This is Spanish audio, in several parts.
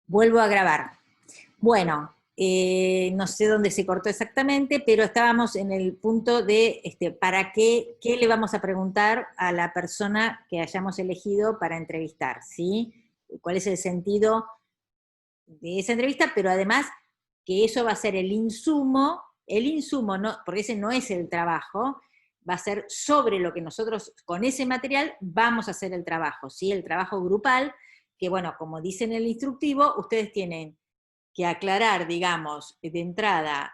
Vuelvo a grabar. Bueno, no sé dónde se cortó exactamente, pero estábamos en el punto de ¿para qué le vamos a preguntar a la persona que hayamos elegido para entrevistar? ¿Sí? ¿Cuál es el sentido de esa entrevista? Pero además que eso va a ser el insumo no, porque ese no es el trabajo, va a ser sobre lo que nosotros con ese material vamos a hacer el trabajo, ¿sí? El trabajo grupal, que bueno, como dice en el instructivo, ustedes tienen que aclarar, digamos, de entrada,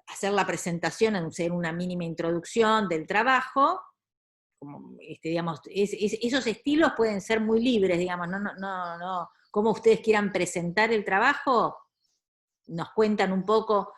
hacer la presentación, hacer una mínima introducción del trabajo, como, digamos, esos estilos pueden ser muy libres, digamos, no, como ustedes quieran presentar el trabajo, nos cuentan un poco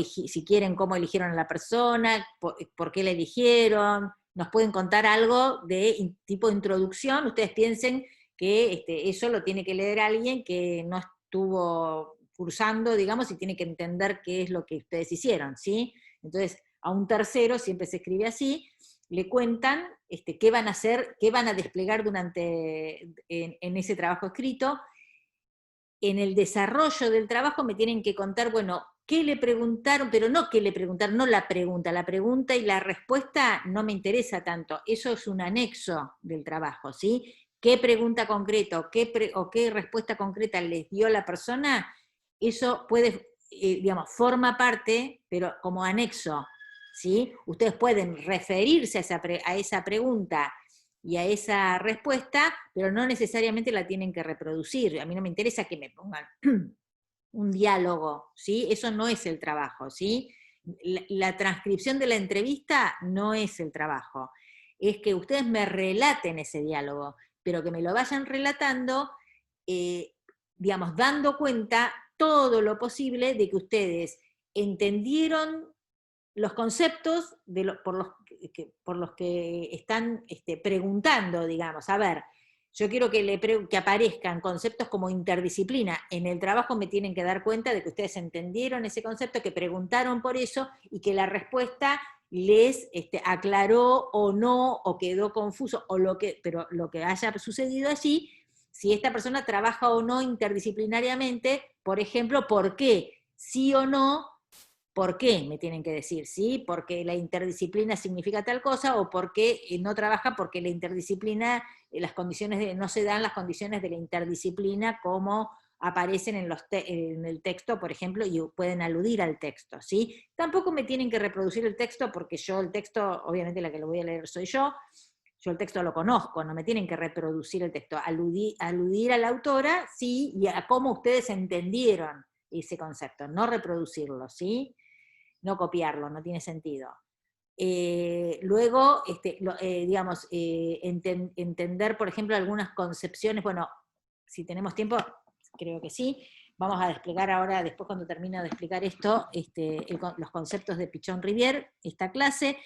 si quieren, cómo eligieron a la persona, por qué la eligieron, nos pueden contar algo de tipo de introducción, ustedes piensen que eso lo tiene que leer alguien que no estuvo cursando, digamos, y tiene que entender qué es lo que ustedes hicieron, ¿sí? Entonces, a un tercero, siempre se escribe así, le cuentan qué van a hacer, qué van a desplegar en ese trabajo escrito. En el desarrollo del trabajo me tienen que contar, bueno, qué le preguntaron, pero no qué le preguntaron, no la pregunta y la respuesta no me interesa tanto, eso es un anexo del trabajo, ¿sí? ¿Qué pregunta concreta o qué respuesta concreta les dio la persona? Eso puede, digamos, forma parte, pero como anexo, ¿sí? Ustedes pueden referirse a esa pregunta y a esa respuesta, pero no necesariamente la tienen que reproducir. A mí no me interesa que me pongan un diálogo, ¿sí? Eso no es el trabajo, ¿sí? La transcripción de la entrevista no es el trabajo. Es que ustedes me relaten ese diálogo, pero que me lo vayan relatando, digamos, dando cuenta todo lo posible de que ustedes entendieron los conceptos por los que están preguntando, digamos. A ver, yo quiero que aparezcan conceptos como interdisciplina. En el trabajo me tienen que dar cuenta de que ustedes entendieron ese concepto, que preguntaron por eso y que la respuesta les aclaró o no, o quedó confuso, pero lo que haya sucedido allí, si esta persona trabaja o no interdisciplinariamente, por ejemplo, ¿por qué? Sí o no. ¿Por qué? Me tienen que decir, ¿sí? Porque la interdisciplina significa tal cosa, o por qué no trabaja porque la interdisciplina, no se dan las condiciones de la interdisciplina como aparecen en el texto, por ejemplo, y pueden aludir al texto, ¿sí? Tampoco me tienen que reproducir el texto, porque yo el texto, obviamente la que lo voy a leer soy yo el texto lo conozco, no me tienen que reproducir el texto, aludir a la autora, sí, y a cómo ustedes entendieron ese concepto, no reproducirlo, ¿sí? No copiarlo, no tiene sentido. Luego, digamos, entender, por ejemplo, algunas concepciones, bueno, si tenemos tiempo, creo que sí, vamos a desplegar ahora, después cuando termine de explicar esto, los conceptos de Pichon-Rivière, esta clase.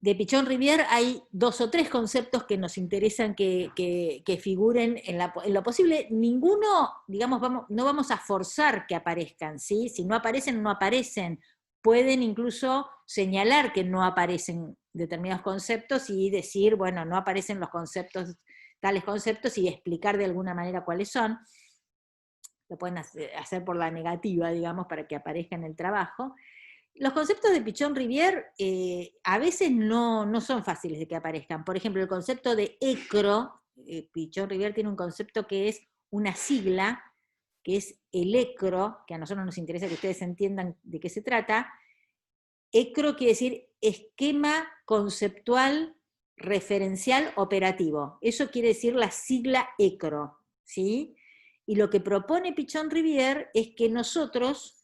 De Pichon-Rivière hay 2 o 3 conceptos que nos interesan que figuren en lo posible. Ninguno, digamos, no vamos a forzar que aparezcan, ¿sí? Si no aparecen, no aparecen. Pueden incluso señalar que no aparecen determinados conceptos y decir, bueno, no aparecen los conceptos, tales conceptos, y explicar de alguna manera cuáles son. Lo pueden hacer por la negativa, digamos, para que aparezca en el trabajo. Los conceptos de Pichon-Rivière a veces no son fáciles de que aparezcan. Por ejemplo, el concepto de ECRO, Pichon-Rivière tiene un concepto que es una sigla, que es el ECRO, que a nosotros nos interesa que ustedes entiendan de qué se trata. ECRO quiere decir esquema conceptual referencial operativo. Eso quiere decir la sigla ECRO, ¿sí? Y lo que propone Pichon-Rivière es que nosotros,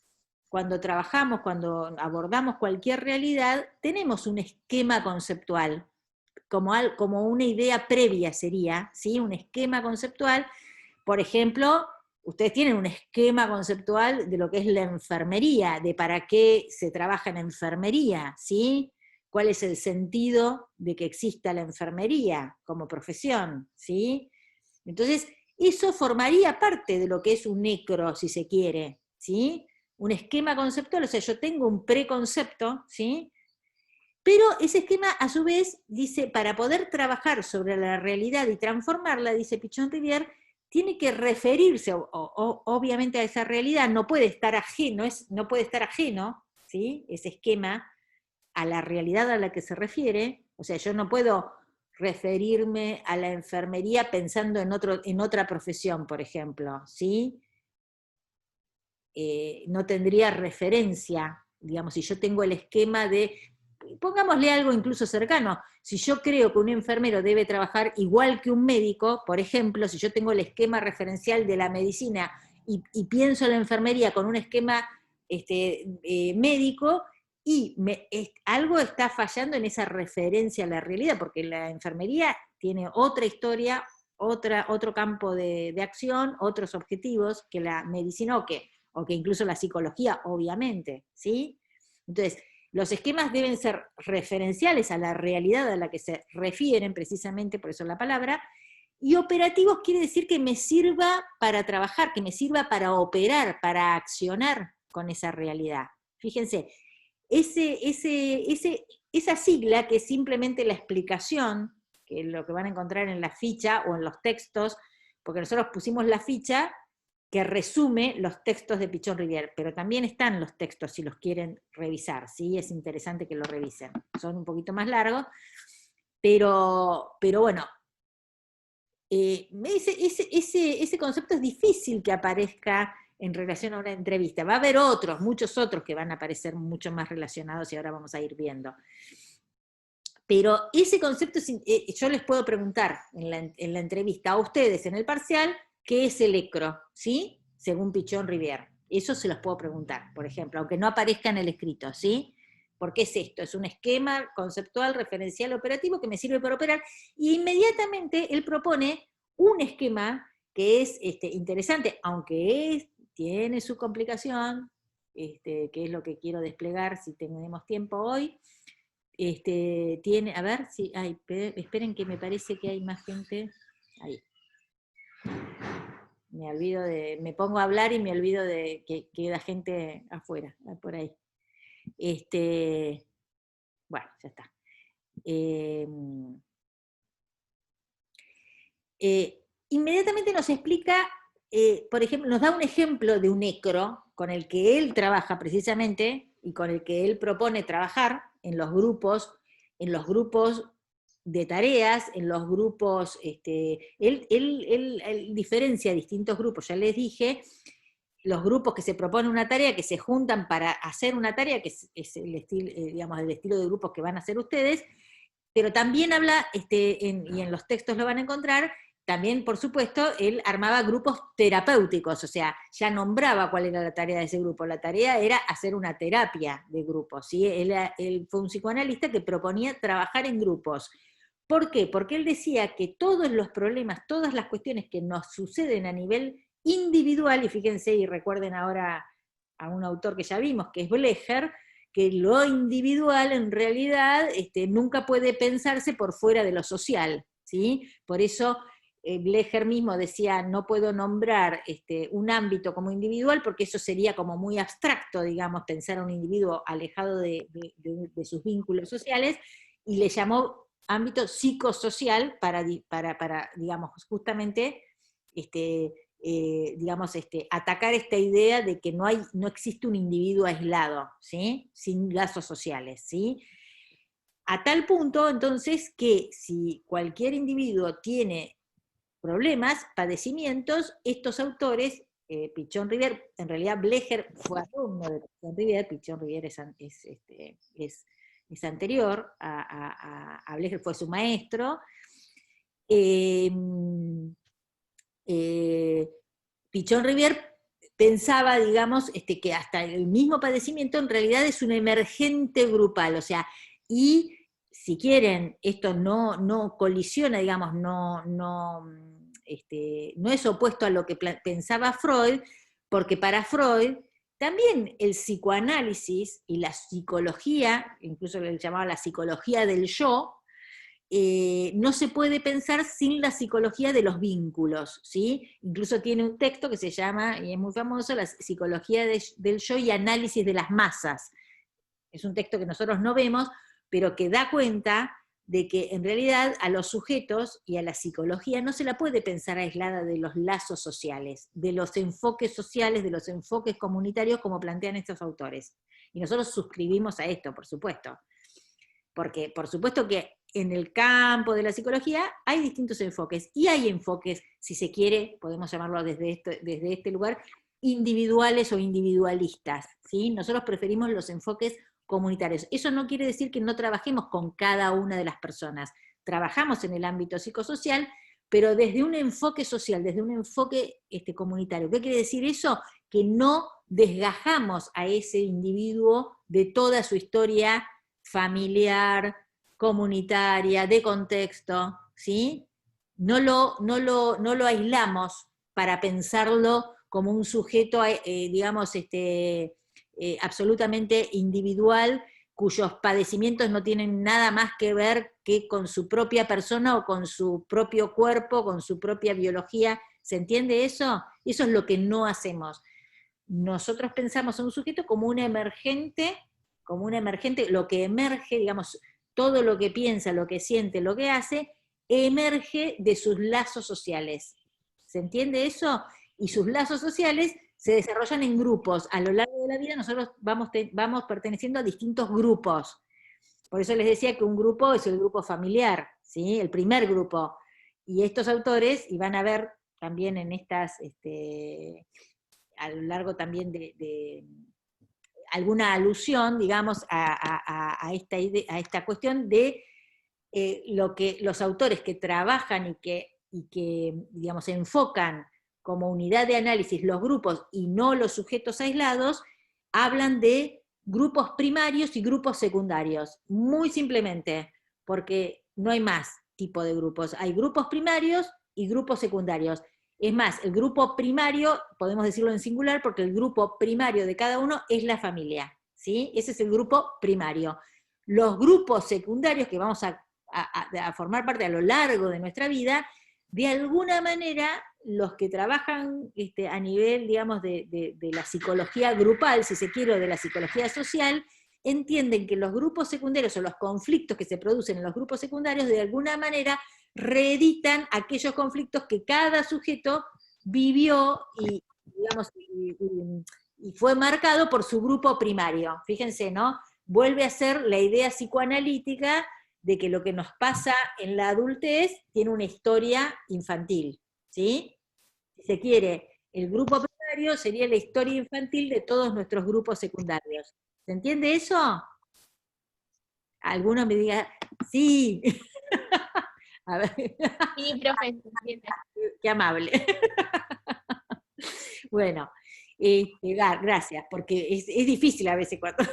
cuando trabajamos, cuando abordamos cualquier realidad, tenemos un esquema conceptual, como una idea previa sería, ¿sí? Un esquema conceptual. Por ejemplo, ustedes tienen un esquema conceptual de lo que es la enfermería, de para qué se trabaja en enfermería, ¿sí? ¿Cuál es el sentido de que exista la enfermería como profesión, ¿sí? Entonces, eso formaría parte de lo que es un necro, si se quiere, ¿sí? Un esquema conceptual, o sea, yo tengo un preconcepto, ¿sí? Pero ese esquema, a su vez, dice, para poder trabajar sobre la realidad y transformarla, dice Pichon-Rivière, tiene que referirse, obviamente, a esa realidad, no puede estar ajeno, no puede estar ajeno, ¿sí? Ese esquema a la realidad a la que se refiere. O sea, yo no puedo referirme a la enfermería pensando en otra profesión, por ejemplo, ¿sí? No tendría referencia, digamos, si yo tengo el esquema de, pongámosle algo incluso cercano, si yo creo que un enfermero debe trabajar igual que un médico, por ejemplo, si yo tengo el esquema referencial de la medicina y pienso en la enfermería con un esquema médico, y algo está fallando en esa referencia a la realidad, porque la enfermería tiene otra historia, otro campo de acción, otros objetivos que la medicina o que incluso la psicología, obviamente, ¿sí? Entonces, los esquemas deben ser referenciales a la realidad a la que se refieren, precisamente por eso la palabra, y operativos quiere decir que me sirva para trabajar, que me sirva para operar, para accionar con esa realidad. Fíjense, esa sigla, que es simplemente la explicación, que es lo que van a encontrar en la ficha o en los textos, porque nosotros pusimos la ficha que resume los textos de Pichon Rivière, pero también están los textos si los quieren revisar, ¿sí? Es interesante que lo revisen. Son un poquito más largos, pero bueno, ese concepto es difícil que aparezca en relación a una entrevista. Va a haber muchos otros que van a aparecer mucho más relacionados y ahora vamos a ir viendo. Pero ese concepto, yo les puedo preguntar en la entrevista a ustedes en el parcial, ¿qué es el ECRO? ¿Sí? Según Pichon Rivière. Eso se los puedo preguntar, por ejemplo, aunque no aparezca en el escrito, ¿sí? ¿Por qué es esto? Es un esquema conceptual, referencial, operativo que me sirve para operar, y inmediatamente él propone un esquema que es interesante, aunque tiene su complicación, que es lo que quiero desplegar si tenemos tiempo hoy. Tiene, a ver si, esperen que me parece que hay más gente, ahí. Me pongo a hablar y me olvido de que queda gente afuera, por ahí. Bueno, ya está. Inmediatamente nos explica, por ejemplo, nos da un ejemplo de un ECRO con el que él trabaja precisamente y con el que él propone trabajar en los grupos de tareas, en los grupos, él diferencia distintos grupos, ya les dije, los grupos que se proponen una tarea, que se juntan para hacer una tarea, que es el estilo, digamos, el estilo de grupos que van a hacer ustedes, pero también habla, y en los textos lo van a encontrar, también, por supuesto, él armaba grupos terapéuticos, o sea, ya nombraba cuál era la tarea de ese grupo. La tarea era hacer una terapia de grupos, ¿sí? Él fue un psicoanalista que proponía trabajar en grupos. ¿Por qué? Porque él decía que todos los problemas, todas las cuestiones que nos suceden a nivel individual, y fíjense y recuerden ahora a un autor que ya vimos, que es Blecher, que lo individual en realidad nunca puede pensarse por fuera de lo social, ¿sí? Por eso Blecher mismo decía, no puedo nombrar un ámbito como individual, porque eso sería como muy abstracto, digamos, pensar a un individuo alejado de sus vínculos sociales, y le llamó ámbito psicosocial para digamos, justamente, atacar esta idea de que no existe un individuo aislado, ¿sí? Sin lazos sociales, ¿sí? A tal punto, entonces, que si cualquier individuo tiene problemas, padecimientos, estos autores, Pichon Rivière, en realidad Blecher fue alumno de Pichon Rivière, Pichon Rivière es anterior a Blecher, fue su maestro. Pichon Rivière pensaba, digamos, que hasta el mismo padecimiento en realidad es un emergente grupal, o sea, y si quieren, esto no colisiona, digamos, no es opuesto a lo que pensaba Freud, porque para Freud también el psicoanálisis y la psicología, incluso le llamaba la psicología del yo, no se puede pensar sin la psicología de los vínculos, ¿sí? Incluso tiene un texto que se llama, y es muy famoso, la psicología del yo y análisis de las masas. Es un texto que nosotros no vemos, pero que da cuenta de que en realidad a los sujetos y a la psicología no se la puede pensar aislada de los lazos sociales, de los enfoques sociales, de los enfoques comunitarios como plantean estos autores. Y nosotros suscribimos a esto, por supuesto. Porque por supuesto que en el campo de la psicología hay distintos enfoques, y hay enfoques, si se quiere, podemos llamarlo desde este lugar, individuales o individualistas, ¿sí? Nosotros preferimos los enfoques comunitarios. Eso no quiere decir que no trabajemos con cada una de las personas. Trabajamos en el ámbito psicosocial, pero desde un enfoque social, desde un enfoque comunitario. ¿Qué quiere decir eso? Que no desgajamos a ese individuo de toda su historia familiar, comunitaria, de contexto, ¿sí? No lo aislamos para pensarlo como un sujeto, digamos, absolutamente individual, cuyos padecimientos no tienen nada más que ver que con su propia persona o con su propio cuerpo, con su propia biología. ¿Se entiende eso? Eso es lo que no hacemos. Nosotros pensamos a un sujeto como un emergente, lo que emerge, digamos, todo lo que piensa, lo que siente, lo que hace, emerge de sus lazos sociales. ¿Se entiende eso? Y sus lazos sociales se desarrollan en grupos. A lo largo de la vida nosotros vamos perteneciendo a distintos grupos. Por eso les decía que un grupo es el grupo familiar, ¿sí? El primer grupo. Y estos autores, y van a ver también en estas, a lo largo también de alguna alusión, digamos, a esta cuestión de lo que los autores que trabajan y que, digamos, enfocan como unidad de análisis los grupos y no los sujetos aislados, hablan de grupos primarios y grupos secundarios, muy simplemente, porque no hay más tipo de grupos, hay grupos primarios y grupos secundarios. Es más, el grupo primario, podemos decirlo en singular, porque el grupo primario de cada uno es la familia, ¿sí? Ese es el grupo primario. Los grupos secundarios que vamos a formar parte a lo largo de nuestra vida, de alguna manera los que trabajan a nivel, digamos, de la psicología grupal, si se quiere, o de la psicología social, entienden que los grupos secundarios o los conflictos que se producen en los grupos secundarios de alguna manera reeditan aquellos conflictos que cada sujeto vivió y, digamos, y fue marcado por su grupo primario. Fíjense, ¿no? Vuelve a ser la idea psicoanalítica de que lo que nos pasa en la adultez tiene una historia infantil, ¿sí? Si se quiere, el grupo primario sería la historia infantil de todos nuestros grupos secundarios. ¿Se entiende eso? Alguno me diga, sí. A ver. Sí, profe, se entiende. Qué amable. Bueno, gracias, porque es difícil a veces cuando,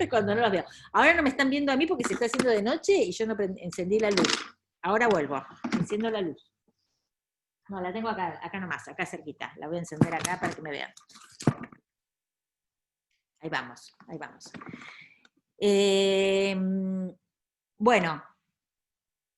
cuando no los veo. Ahora no me están viendo a mí porque se está haciendo de noche y yo no encendí la luz. Ahora vuelvo, enciendo la luz. No, la tengo acá nomás, acá cerquita. La voy a encender acá para que me vean. Ahí vamos, ahí vamos. Bueno,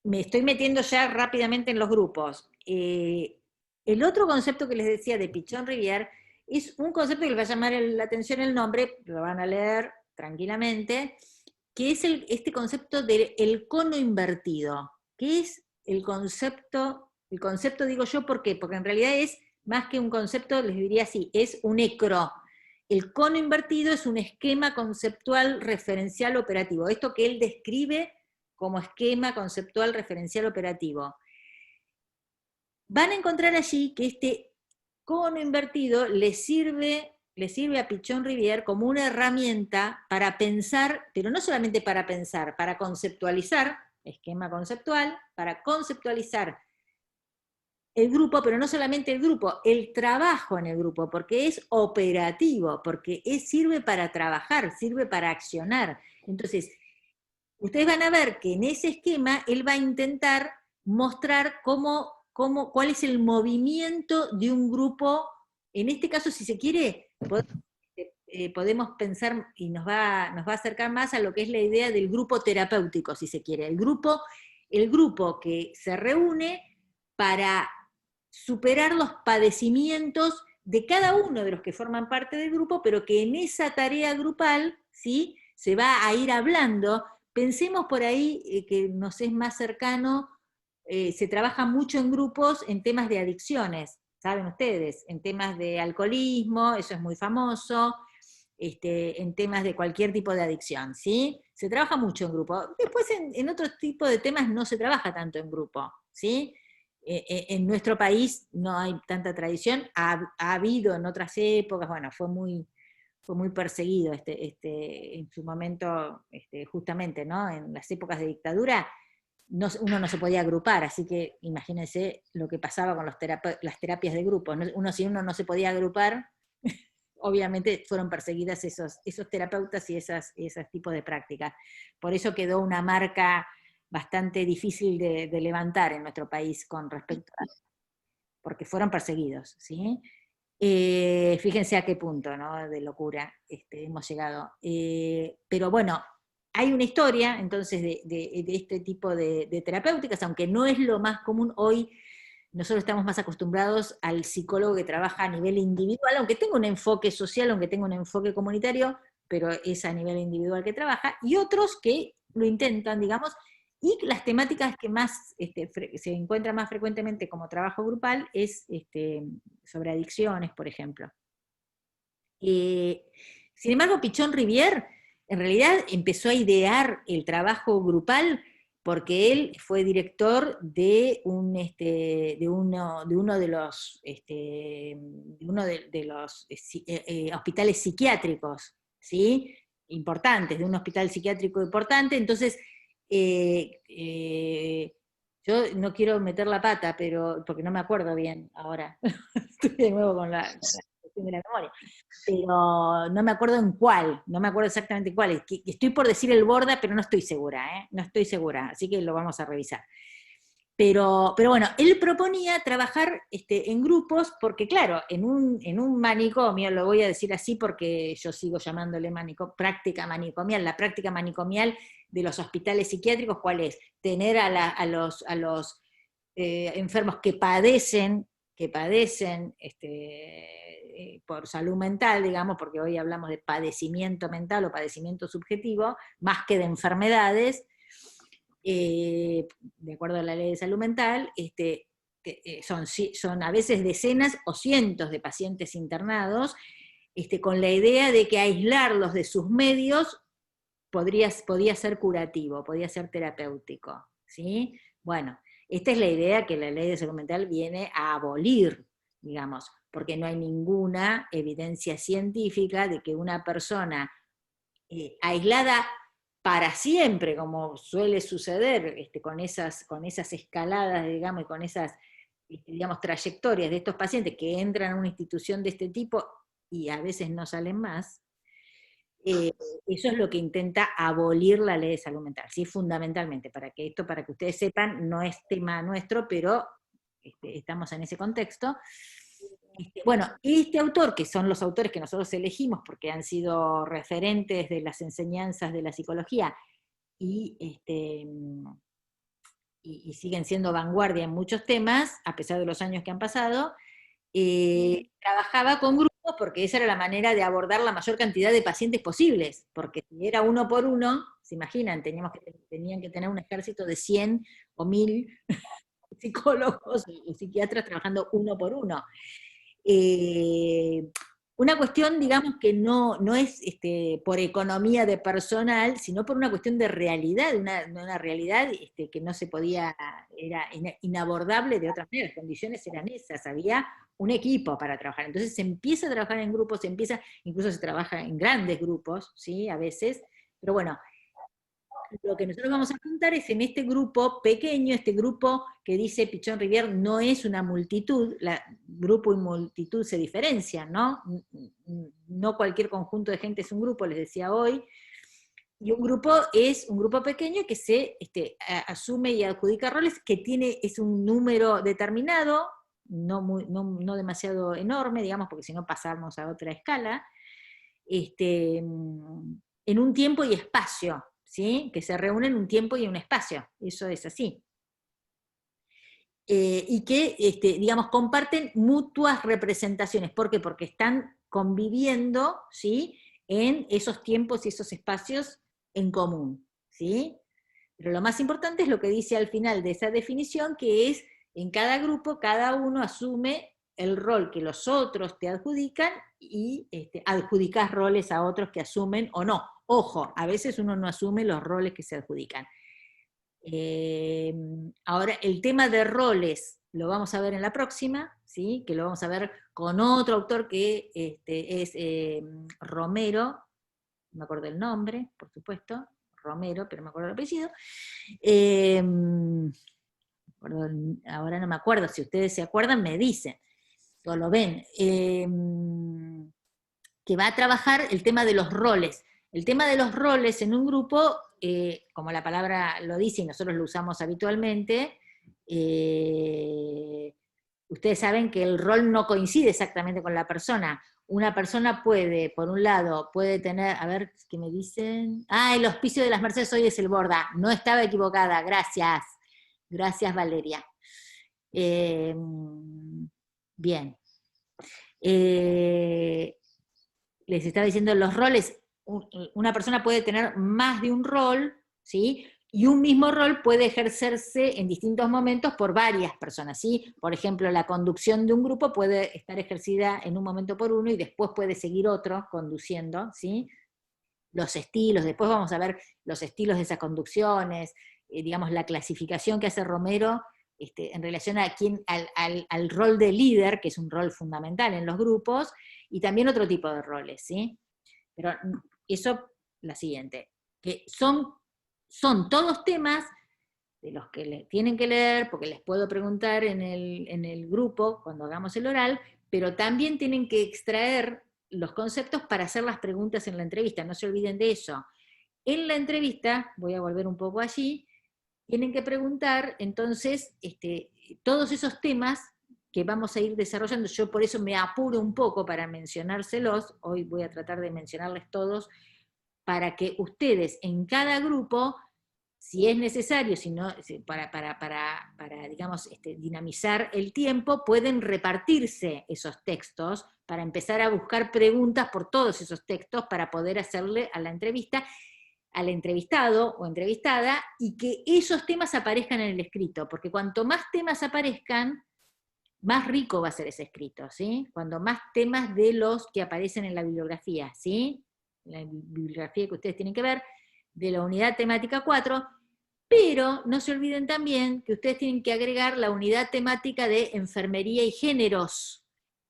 me estoy metiendo ya rápidamente en los grupos. El otro concepto que les decía de Pichon-Rivière es un concepto que les va a llamar la atención el nombre, lo van a leer tranquilamente, que es este concepto del cono invertido. ¿Qué es el concepto? El concepto digo yo, ¿por qué? Porque en realidad es más que un concepto, les diría así, es un ecro. El cono invertido es un esquema conceptual referencial operativo. Esto que él describe como esquema conceptual referencial operativo. Van a encontrar allí que este cono invertido le sirve a Pichon-Rivière como una herramienta para pensar, pero no solamente para pensar, para conceptualizar, esquema conceptual, para conceptualizar el grupo, pero no solamente el grupo, el trabajo en el grupo, porque es operativo, porque sirve para trabajar, sirve para accionar. Entonces, ustedes van a ver que en ese esquema él va a intentar mostrar cuál es el movimiento de un grupo. En este caso, si se quiere, podemos pensar y nos va a acercar más a lo que es la idea del grupo terapéutico, si se quiere. El grupo que se reúne para superar los padecimientos de cada uno de los que forman parte del grupo, pero que en esa tarea grupal, ¿sí?, se va a ir hablando, pensemos por ahí que nos es más cercano, se trabaja mucho en grupos en temas de adicciones, saben ustedes, en temas de alcoholismo, eso es muy famoso, en temas de cualquier tipo de adicción, ¿sí? Se trabaja mucho en grupo. Después en otro tipo de temas no se trabaja tanto en grupo, ¿sí? En nuestro país no hay tanta tradición, ha habido en otras épocas, bueno, fue muy perseguido en su momento, justamente, ¿no? En las épocas de dictadura, uno no se podía agrupar, así que imagínense lo que pasaba con las terapias de grupo. Si uno no se podía agrupar, obviamente fueron perseguidas esos terapeutas y esos tipos de prácticas. Por eso quedó una marca bastante difícil de levantar en nuestro país con respecto a, porque fueron perseguidos, ¿sí? Fíjense a qué punto, ¿no? De locura hemos llegado. Pero bueno, hay una historia, entonces, de este tipo de terapéuticas, aunque no es lo más común hoy. Nosotros estamos más acostumbrados al psicólogo que trabaja a nivel individual, aunque tenga un enfoque social, aunque tenga un enfoque comunitario, pero es a nivel individual que trabaja, y otros que lo intentan, digamos, y las temáticas que más se encuentran más frecuentemente como trabajo grupal es sobre adicciones, por ejemplo. Sin embargo, Pichon Rivière en realidad empezó a idear el trabajo grupal porque él fue director de uno de los hospitales psiquiátricos, ¿sí? Importantes, de un hospital psiquiátrico importante. Entonces, yo no quiero meter la pata, pero porque no me acuerdo bien ahora. Estoy de nuevo con la cuestión de la memoria, pero no me acuerdo en cuál, no me acuerdo exactamente cuál. Estoy por decir el Borda, pero no estoy segura, no estoy segura, así que lo vamos a revisar. Pero bueno, él proponía trabajar en grupos, porque claro, en un manicomio, lo voy a decir así porque yo sigo llamándole práctica manicomial, la práctica manicomial de los hospitales psiquiátricos, ¿cuál es? Tener a los enfermos que padecen por salud mental, digamos, porque hoy hablamos de padecimiento mental o padecimiento subjetivo, más que de enfermedades, de acuerdo a la ley de salud mental, son a veces decenas o cientos de pacientes internados, con la idea de que aislarlos de sus medios podía ser curativo, podía ser terapéutico, ¿sí? Bueno, esta es la idea que la ley de salud mental viene a abolir, digamos, porque no hay ninguna evidencia científica de que una persona aislada para siempre, como suele suceder con esas escaladas, digamos, y con esas, digamos, trayectorias de estos pacientes que entran a una institución de este tipo y a veces no salen más, eso es lo que intenta abolir la ley de salud mental, ¿sí? Fundamentalmente, para que ustedes sepan, no es tema nuestro, pero estamos en ese contexto. Bueno, este autor, que son los autores que nosotros elegimos porque han sido referentes de las enseñanzas de la psicología y, y siguen siendo vanguardia en muchos temas, a pesar de los años que han pasado, trabajaba con grupos porque esa era la manera de abordar la mayor cantidad de pacientes posibles, porque si era uno por uno, se imaginan, tenían que tener un ejército de 100 o 1000 psicólogos y psiquiatras trabajando uno por uno. Una cuestión, digamos, que no es por economía de personal, sino por una cuestión de realidad, una realidad que no se podía, era inabordable de otra manera, las condiciones eran esas, había un equipo para trabajar. Entonces se empieza a trabajar en grupos, incluso se trabaja en grandes grupos, ¿sí? A veces, pero bueno, lo que nosotros vamos a contar es en este grupo pequeño, este grupo que dice Pichon Rivière no es una multitud, grupo y multitud se diferencian, ¿no? No cualquier conjunto de gente es un grupo, les decía hoy, y un grupo es un grupo pequeño que se asume y adjudica roles, que es un número determinado, no demasiado enorme, digamos, porque si no pasamos a otra escala, en un tiempo y espacio, ¿sí? Que se reúnen en un tiempo y en un espacio, eso es así. Y que, digamos, comparten mutuas representaciones. ¿Por qué? Porque están conviviendo, ¿sí? En esos tiempos y esos espacios en común. ¿sí? Pero lo más importante es lo que dice al final de esa definición, que es, en cada grupo, cada uno asume el rol que los otros te adjudican y adjudicás roles a otros que asumen o no. Ojo, a veces uno no asume los roles que se adjudican. Ahora, el tema de roles lo vamos a ver en la próxima, ¿sí? Que lo vamos a ver con otro autor que es Romero, no me acuerdo el nombre, por supuesto, Romero, pero me acuerdo el apellido. Ahora no me acuerdo, si ustedes se acuerdan me dicen, o lo ven, que va a trabajar el tema de los roles. El tema de los roles en un grupo, como la palabra lo dice y nosotros lo usamos habitualmente, ustedes saben que el rol no coincide exactamente con la persona. Una persona puede, por un lado, puede tener, a ver, ¿qué me dicen? Ah, el Hospicio de las Mercedes hoy es el Borda. No estaba equivocada, gracias. Gracias, Valeria. Bien. Les estaba diciendo los roles, una persona puede tener más de un rol, ¿sí? Y un mismo rol puede ejercerse en distintos momentos por varias personas, ¿sí? Por ejemplo, la conducción de un grupo puede estar ejercida en un momento por uno y después puede seguir otro conduciendo, ¿sí? Los estilos, después vamos a ver los estilos de esas conducciones, digamos, la clasificación que hace Romero en relación a al rol de líder, que es un rol fundamental en los grupos, y también otro tipo de roles, ¿sí? Pero eso, la siguiente, que son todos temas de los que tienen que leer, porque les puedo preguntar en el grupo, cuando hagamos el oral, pero también tienen que extraer los conceptos para hacer las preguntas en la entrevista, no se olviden de eso. En la entrevista, voy a volver un poco allí, tienen que preguntar, entonces, todos esos temas que vamos a ir desarrollando, yo por eso me apuro un poco para mencionárselos, hoy voy a tratar de mencionarles todos, para que ustedes en cada grupo, si es necesario, para digamos, dinamizar el tiempo, pueden repartirse esos textos para empezar a buscar preguntas por todos esos textos para poder hacerle a la entrevista, al entrevistado o entrevistada, y que esos temas aparezcan en el escrito, porque cuanto más temas aparezcan, más rico va a ser ese escrito, ¿sí? Cuando más temas de los que aparecen en la bibliografía, ¿sí? La bibliografía que ustedes tienen que ver, de la unidad temática 4, pero no se olviden también que ustedes tienen que agregar la unidad temática de enfermería y géneros.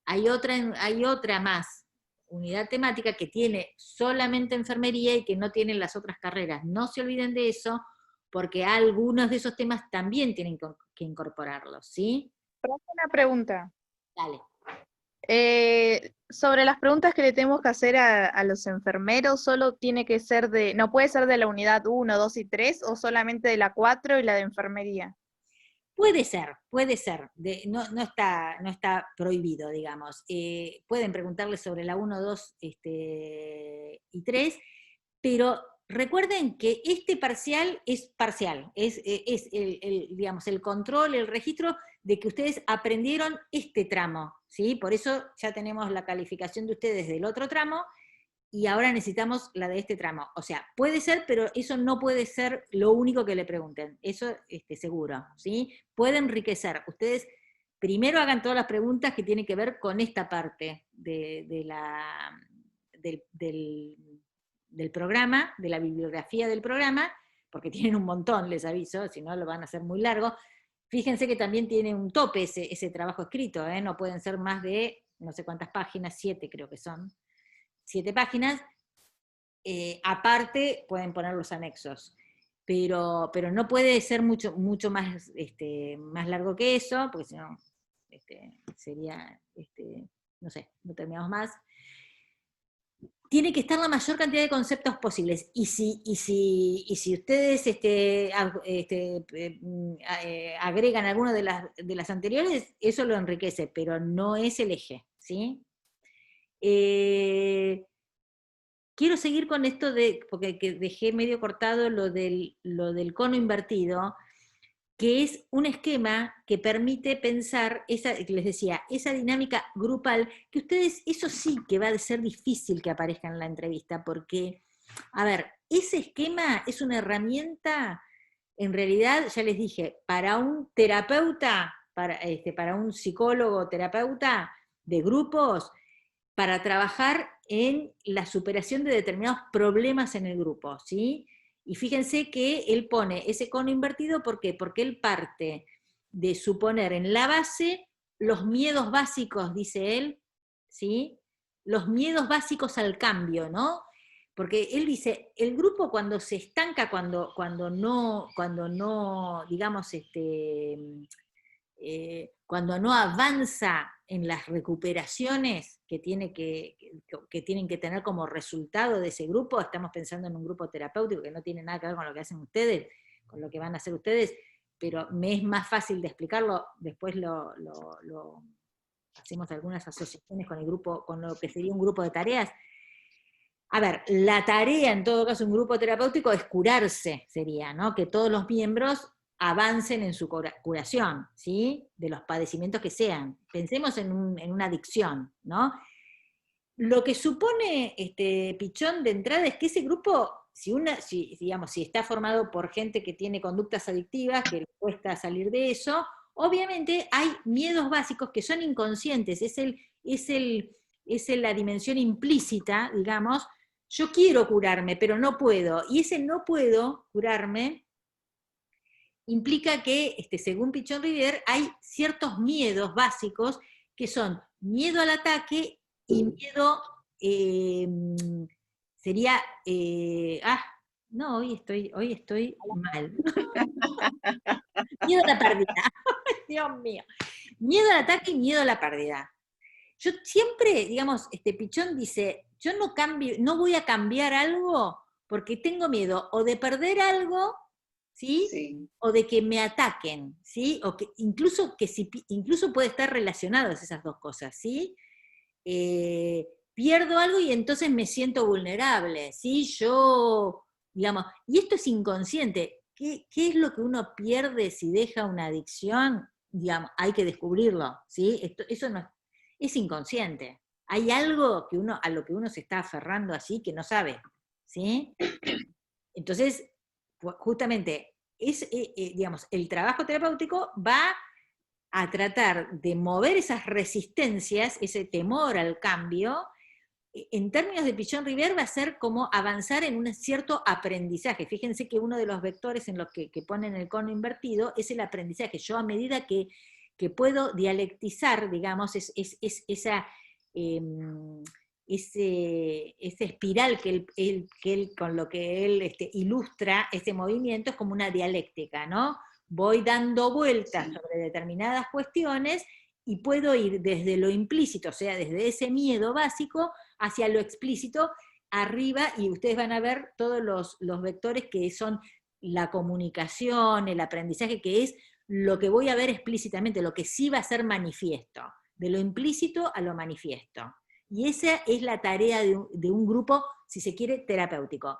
Hay otra más, unidad temática que tiene solamente enfermería y que no tienen las otras carreras. No se olviden de eso, porque algunos de esos temas también tienen que incorporarlos, ¿sí? Profe, una pregunta. Dale. Sobre las preguntas que le tenemos que hacer a los enfermeros, ¿solo tiene que ser no puede ser de la unidad 1, 2 y 3, o solamente de la 4 y la de enfermería? Puede ser, no está prohibido, digamos. Pueden preguntarle sobre la 1, 2 y 3, pero recuerden que este parcial es parcial, es digamos, el control, el registro de que ustedes aprendieron este tramo, ¿sí? Por eso ya tenemos la calificación de ustedes del otro tramo, y ahora necesitamos la de este tramo. O sea, puede ser, pero eso no puede ser lo único que le pregunten, eso seguro, ¿sí? Puede enriquecer. Ustedes primero hagan todas las preguntas que tienen que ver con esta parte del programa, de la bibliografía del programa, porque tienen un montón, les aviso, si no lo van a hacer muy largo. Fíjense que también tiene un tope ese trabajo escrito, ¿eh? No pueden ser más de no sé cuántas páginas, 7 creo que son. 7 páginas, aparte pueden poner los anexos, pero no puede ser mucho más, más largo que eso, porque si no sería, no sé, no terminamos más. Tiene que estar la mayor cantidad de conceptos posibles, y si ustedes agregan alguno de las anteriores, eso lo enriquece, pero no es el eje, ¿sí? Quiero seguir con esto porque dejé medio cortado lo del cono invertido, que es un esquema que permite pensar, les decía, esa dinámica grupal, que ustedes, eso sí que va a ser difícil que aparezca en la entrevista, porque A ver, ese esquema es una herramienta, en realidad, ya les dije, para un terapeuta, para un psicólogo terapeuta de grupos, para trabajar en la superación de determinados problemas en el grupo, ¿sí? Y fíjense que él pone ese cono invertido, ¿por qué? Porque él parte de suponer en la base los miedos básicos, dice él, ¿sí? Los miedos básicos al cambio, ¿no? Porque él dice, el grupo cuando se estanca, cuando no, digamos, cuando no avanza en las recuperaciones que tienen que tener como resultado de ese grupo, estamos pensando en un grupo terapéutico que no tiene nada que ver con lo que hacen ustedes, con lo que van a hacer ustedes, pero me es más fácil de explicarlo, después hacemos algunas asociaciones con el grupo, con lo que sería un grupo de tareas. A ver, la tarea en todo caso de un grupo terapéutico es curarse, sería, ¿no? Que todos los miembros avancen en su curación, ¿sí? De los padecimientos que sean. Pensemos en una adicción, ¿no? Lo que supone Pichón de entrada es que ese grupo, si está formado por gente que tiene conductas adictivas, que le cuesta salir de eso, obviamente hay miedos básicos que son inconscientes, es la dimensión implícita, digamos, yo quiero curarme, pero no puedo, y ese no puedo curarme implica que, según Pichón Rivière, hay ciertos miedos básicos que son miedo al ataque y miedo, sería, no, hoy estoy mal. Miedo a la pérdida, Dios mío. Miedo al ataque y miedo a la pérdida. Yo siempre, digamos, Pichón dice, yo no voy a cambiar algo porque tengo miedo o de perder algo, ¿sí? Sí. O de que me ataquen, ¿sí? O que incluso puede estar relacionadas esas dos cosas, ¿sí? Pierdo algo y entonces me siento vulnerable, ¿sí? Digamos, y esto es inconsciente. ¿Qué es lo que uno pierde si deja una adicción? Digamos, hay que descubrirlo, ¿sí? Eso no es inconsciente. Hay algo a lo que uno se está aferrando así que no sabe, ¿sí? Entonces, justamente, digamos, el trabajo terapéutico va a tratar de mover esas resistencias, ese temor al cambio. En términos de Pichón Rivière va a ser como avanzar en un cierto aprendizaje. Fíjense que uno de los vectores en los que ponen el cono invertido es el aprendizaje. Yo a medida que puedo dialectizar, digamos, esa espiral que él con lo que él ilustra ese movimiento es como una dialéctica, ¿no? Voy dando vueltas sobre determinadas cuestiones y puedo ir desde lo implícito, o sea, desde ese miedo básico, hacia lo explícito, arriba, y ustedes van a ver todos los vectores que son la comunicación, el aprendizaje, que es lo que voy a ver explícitamente, lo que sí va a ser manifiesto, de lo implícito a lo manifiesto. Y esa es la tarea de un grupo, si se quiere, terapéutico.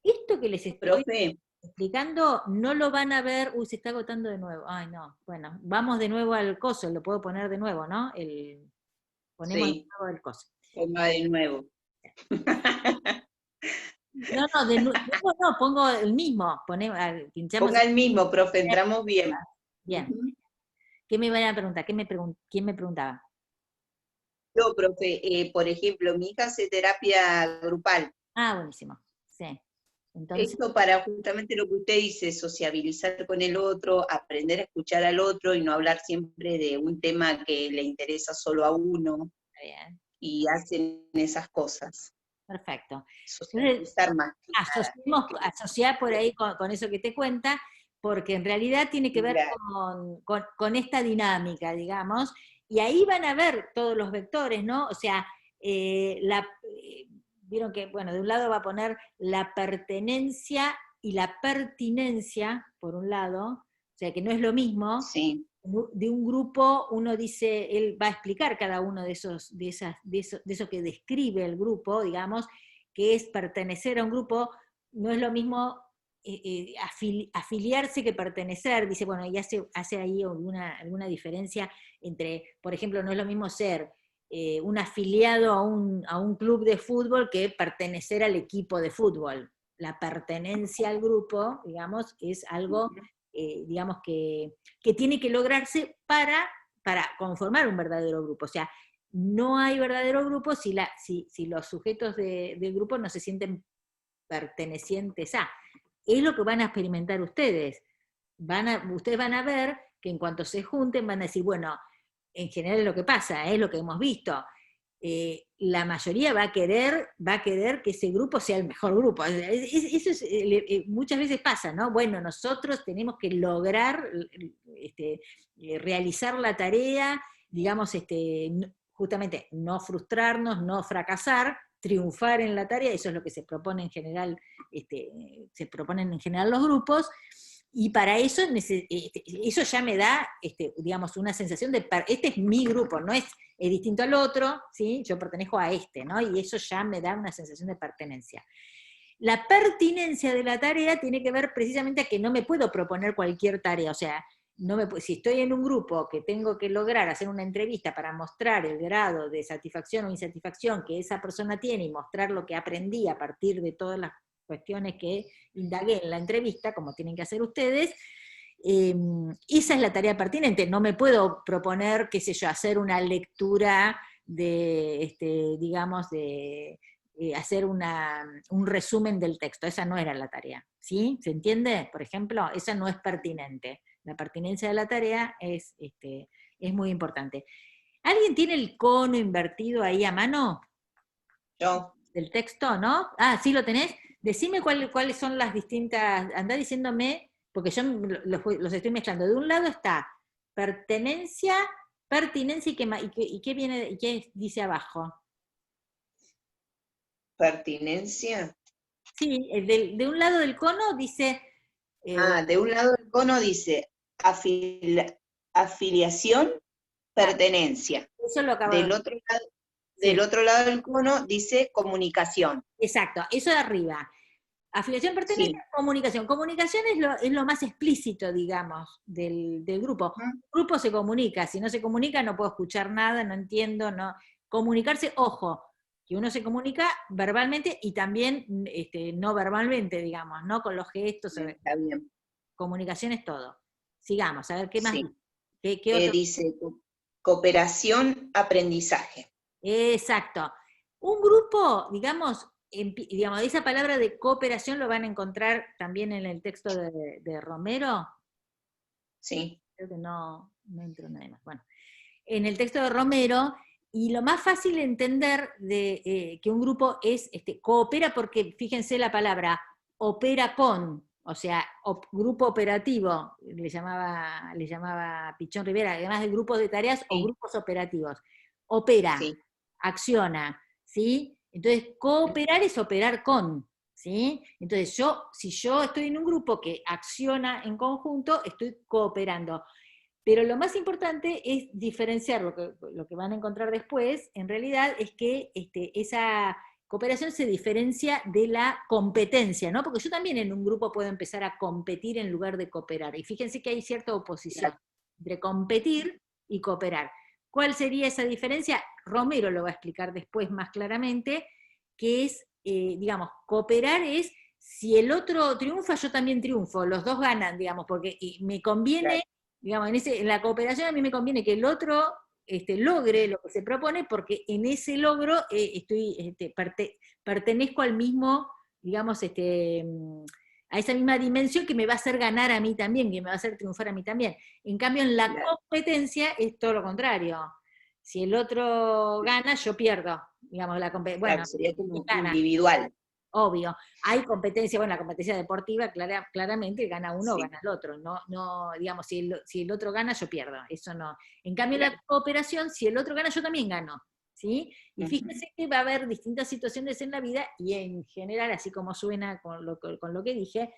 Esto que les estoy explicando, no lo van a ver, se está agotando de nuevo, ay no, bueno, vamos de nuevo al coso, lo puedo poner de nuevo, ¿no? Ponemos de nuevo el coso. Ponga de nuevo. No, de nuevo no, pongo el mismo, pinchamos. Ponga el mismo, profe, entramos bien. Bien. ¿Qué me van a preguntar? ¿Quién me preguntaba? No, profe, por ejemplo, mi hija hace terapia grupal. Ah, buenísimo, sí. Entonces, esto para justamente lo que usted dice, sociabilizar con el otro, aprender a escuchar al otro y no hablar siempre de un tema que le interesa solo a uno. Bien. Y hacen esas cosas. Perfecto. Socializar más. Asociar por ahí con eso que te cuenta, porque en realidad tiene que ver con esta dinámica, digamos, y ahí van a ver todos los vectores, ¿no? O sea, vieron que, bueno, de un lado va a poner la pertenencia y la pertinencia, por un lado, o sea, que no es lo mismo. Sí. De un grupo, uno dice, él va a explicar cada uno de eso que describe el grupo, digamos, que es pertenecer a un grupo, no es lo mismo afiliarse que pertenecer, dice, bueno, y hace ahí alguna diferencia entre, por ejemplo, no es lo mismo ser un afiliado a un club de fútbol que pertenecer al equipo de fútbol. La pertenencia al grupo, digamos, es algo, digamos, que tiene que lograrse para conformar un verdadero grupo. O sea, no hay verdadero grupo si los sujetos del grupo no se sienten pertenecientes a. Es lo que van a experimentar ustedes. Ustedes van a ver que en cuanto se junten van a decir, bueno, en general es lo que pasa, es lo que hemos visto. La mayoría va a querer que ese grupo sea el mejor grupo. Eso muchas veces pasa, ¿no? Bueno, nosotros tenemos que lograr realizar la tarea, digamos, justamente no frustrarnos, no fracasar, triunfar en la tarea, eso es lo que se propone en general, se proponen en general los grupos, y para eso, eso ya me da, digamos, una sensación de, este es mi grupo, no es distinto al otro, ¿sí? Yo pertenezco a ¿no? Y eso ya me da una sensación de pertenencia. La pertinencia de la tarea tiene que ver precisamente a que no me puedo proponer cualquier tarea, o sea, si estoy en un grupo que tengo que lograr hacer una entrevista para mostrar el grado de satisfacción o insatisfacción que esa persona tiene y mostrar lo que aprendí a partir de todas las cuestiones que indagué en la entrevista, como tienen que hacer ustedes, esa es la tarea pertinente. No me puedo proponer, qué sé yo, hacer una lectura de, digamos, de hacer un resumen del texto. Esa no era la tarea, ¿sí? ¿Se entiende? Por ejemplo, esa no es pertinente. La pertinencia de la tarea es muy importante. ¿Alguien tiene el cono invertido ahí a mano? Yo. Del texto, ¿no? Ah, ¿sí lo tenés? Decime cuáles son las distintas, andá diciéndome, porque yo los estoy mezclando. De un lado está pertinencia, y qué viene, y qué dice abajo. ¿Pertinencia? Sí, de un lado del cono dice... de un lado del cono dice afiliación, pertenencia. Eso lo acabo de decir. Del otro lado del cono dice comunicación. Exacto, eso de arriba. Afiliación, pertenencia, Sí. comunicación. Comunicación es lo más explícito, digamos, del grupo. El grupo se comunica, si no se comunica no puedo escuchar nada, no entiendo, no. Comunicarse, ojo, que uno se comunica verbalmente y también no verbalmente, digamos, ¿no? Con los gestos. Está bien. Comunicación es todo. Sigamos, a ver, ¿qué más? Sí. ¿Qué otro? Dice cooperación, aprendizaje. Exacto. Un grupo, digamos, esa palabra de cooperación lo van a encontrar también en el texto de Romero. Sí. Creo que no entro nada más. Bueno, en el texto de Romero, y lo más fácil de entender de que un grupo es, coopera, porque fíjense la palabra, opera con, o sea, grupo operativo, le llamaba Pichón Rivera, además de grupos de tareas o grupos operativos. Opera, acciona, ¿sí? Entonces, cooperar es operar con, ¿sí? Entonces, si yo estoy en un grupo que acciona en conjunto, estoy cooperando. Pero lo más importante es diferenciar lo que van a encontrar después, en realidad, es que esa cooperación se diferencia de la competencia, ¿no? Porque yo también en un grupo puedo empezar a competir en lugar de cooperar. Y fíjense que hay cierta oposición entre competir y cooperar. ¿Cuál sería esa diferencia? Romero lo va a explicar después más claramente, que es, digamos, cooperar es, si el otro triunfa, yo también triunfo, los dos ganan, digamos, porque me conviene, digamos, en la cooperación a mí me conviene que el otro logre lo que se propone, porque en ese logro pertenezco al mismo, digamos, a esa misma dimensión que me va a hacer ganar a mí también, que me va a hacer triunfar a mí también. En cambio, en la competencia es todo lo contrario. Si el otro gana, yo pierdo. Digamos, la competencia. Bueno, sería como gana. Individual. Obvio. Hay competencia, bueno, la competencia deportiva, claramente gana uno o gana el otro. No, digamos, si el otro gana, yo pierdo. Eso no. En cambio, en la cooperación, si el otro gana, yo también gano. ¿Sí? Y fíjense que va a haber distintas situaciones en la vida, y en general, así como suena con lo que dije,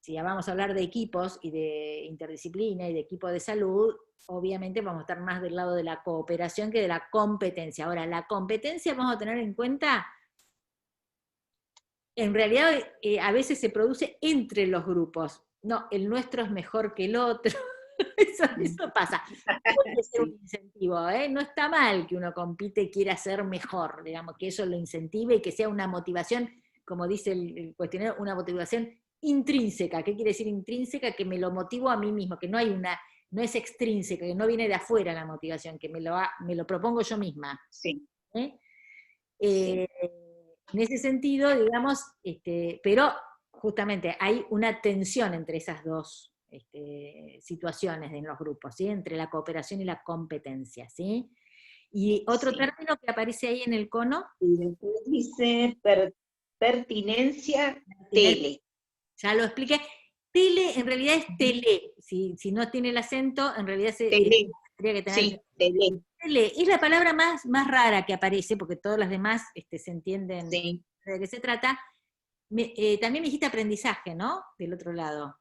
si ya vamos a hablar de equipos y de interdisciplina y de equipo de salud, obviamente vamos a estar más del lado de la cooperación que de la competencia. Ahora, la competencia vamos a tener en cuenta, en realidad a veces se produce entre los grupos. No, el nuestro es mejor que el otro. Eso pasa. Puede ser un incentivo, ¿eh? No está mal que uno compite y quiera ser mejor, digamos, que eso lo incentive y que sea una motivación, como dice el cuestionario, una motivación intrínseca. ¿Qué quiere decir intrínseca? Que me lo motivo a mí mismo, que no es extrínseca, que no viene de afuera la motivación, que me lo propongo yo misma. Sí. ¿Eh? Sí. En ese sentido, digamos, pero justamente hay una tensión entre esas dos situaciones en los grupos, ¿sí? Entre la cooperación y la competencia, ¿sí? Y otro Sí. término que aparece ahí en el cono. Y después dice pertinencia tele. Ya lo expliqué. Tele en realidad es tele. Si no tiene el acento, en realidad Tele. tendría que tener. Sí, tele. Tele es la palabra más rara que aparece, porque todas las demás se entienden Sí. de qué se trata. También me dijiste aprendizaje, ¿no? Del otro lado.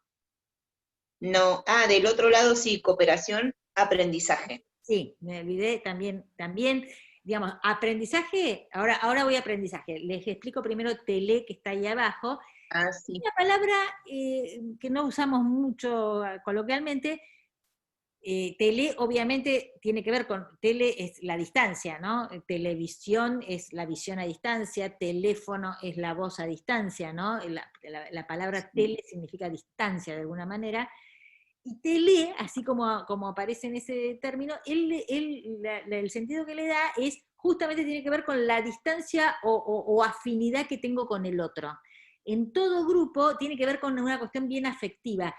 No, del otro lado sí, cooperación, aprendizaje. Sí, me olvidé también, digamos, aprendizaje, ahora voy a aprendizaje. Les explico primero tele, que está ahí abajo. Sí. Una palabra que no usamos mucho coloquialmente. Tele obviamente tiene que ver con, tele es la distancia, ¿no? Televisión es la visión a distancia, teléfono es la voz a distancia, ¿no? La palabra tele significa distancia de alguna manera, y tele, así como aparece en ese término, el sentido que le da es, justamente tiene que ver con la distancia o afinidad que tengo con el otro. En todo grupo tiene que ver con una cuestión bien afectiva.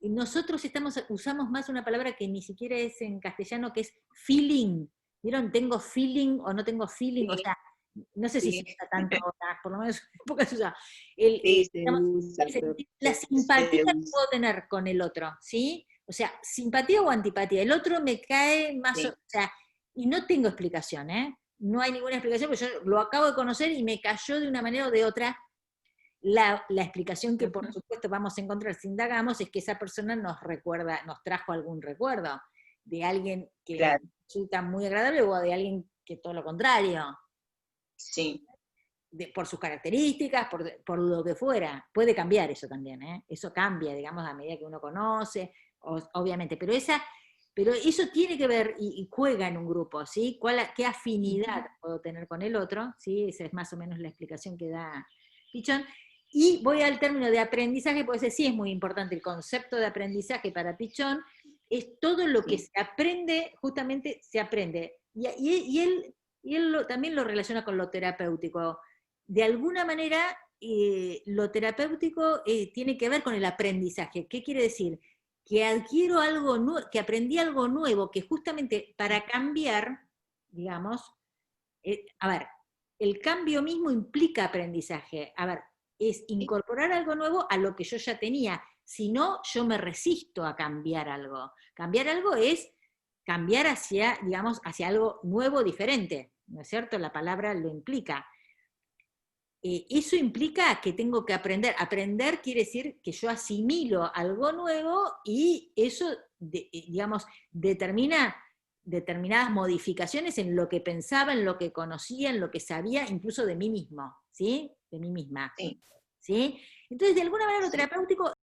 Nosotros usamos más una palabra que ni siquiera es en castellano, que es feeling. ¿Vieron? ¿Tengo feeling o no tengo feeling? Sí. O sea, no sé si se Sí. usa tanto ahora, por lo menos en época se usa. Sí, se Digamos, usa, la simpatía se que usa. puedo tener con el otro, ¿sí? O sea, simpatía o antipatía. El otro me cae más, Sí. o sea, y no tengo explicación, ¿eh? No hay ninguna explicación, porque yo lo acabo de conocer y me cayó de una manera o de otra. La explicación que por supuesto vamos a encontrar si indagamos es que esa persona nos trajo algún recuerdo de alguien que Claro. resulta muy agradable o de alguien que todo lo contrario, Sí. por sus características, por lo que fuera. Puede cambiar eso también, ¿eh? Eso cambia, digamos, a medida que uno conoce, obviamente, pero eso tiene que ver y juega en un grupo, ¿sí? ¿Qué afinidad puedo tener con el otro? ¿Sí? Esa es más o menos la explicación que da Pichón. Y voy al término de aprendizaje, porque ese sí es muy importante. El concepto de aprendizaje para Pichón es todo lo que se aprende, justamente se aprende. Y él también lo relaciona con lo terapéutico. De alguna manera, lo terapéutico tiene que ver con el aprendizaje. ¿Qué quiere decir? Que adquiero algo nuevo, que aprendí algo nuevo, que justamente para cambiar, digamos, a ver, el cambio mismo implica aprendizaje. A ver, es incorporar algo nuevo a lo que yo ya tenía. Si no, yo me resisto a cambiar algo. Cambiar algo es cambiar hacia, digamos, hacia algo nuevo, diferente. ¿No es cierto? La palabra lo implica. Eso implica que tengo que aprender. Aprender quiere decir que yo asimilo algo nuevo y eso, digamos, determina determinadas modificaciones en lo que pensaba, en lo que conocía, en lo que sabía, incluso de mí mismo, ¿sí? De mí misma. Sí. ¿Sí? Entonces, de alguna manera lo terapéutico